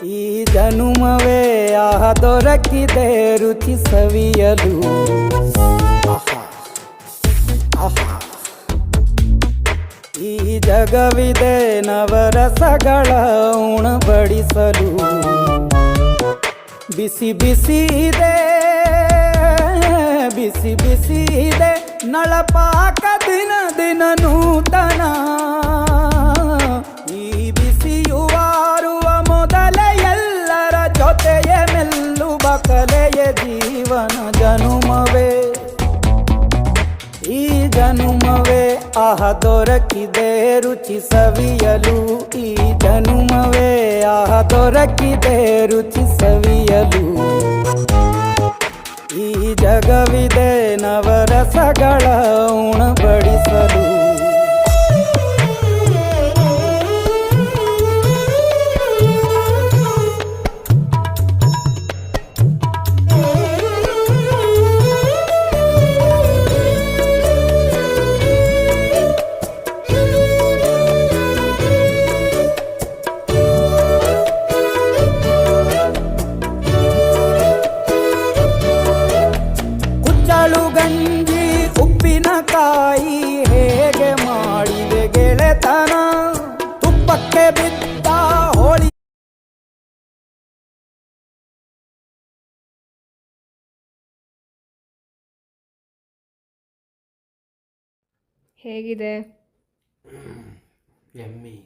ಈ ಜನುಮವೇ ಆಹ ದೊರಕಿದೆ ರುಚಿ ಸವಿಯಲು. ಆಹಾ ಆಹಾ ಈ ಜಗವಿದೆ ನವರಸಗಳ ಉಣಬಡಿಸಲು. ಬಿಸಿ ಬಿಸಿ ಇದೆ ಬಿಸಿ ಬಿಸಿ ಇದೆ ನಳಪಾಕ ದಿನ ದಿನ ನೂತನ. ಈ ಬಿಸಿಯುವಾರುವ ಮೊದಲೇ ಎಲ್ಲರ ಜೊತೆಯ ಮೆಲ್ಲುವ ಕಲೆಯ ಜೀವನ ಜನುಮವೇ. ಈ ಜನುಮವೇ ಆಹ ದೊರಕಿದೆ ರುಚಿ ಸವಿಯಲು. ಈ ಜನುಮವೇ ಆಹ ದೊರಕಿದೆ ರುಚಿ ಸವಿಯಲು. ಈ ಜಗವಿದೆ ನವರಸಗಳ ಉಣಬಡಿಸಲು. ಗಂಜಿ ಉಪ್ಪಿನಕಾಯಿ ಹೇಗೆ ಮಾಡಿದೆ ಗೆಳೆತನ. ತುಪ್ಪಕ್ಕೆ ಬಿದ್ದ ಹೋಳಿ ಹೇಗಿದೆ? ಯಮ್ಮಿ.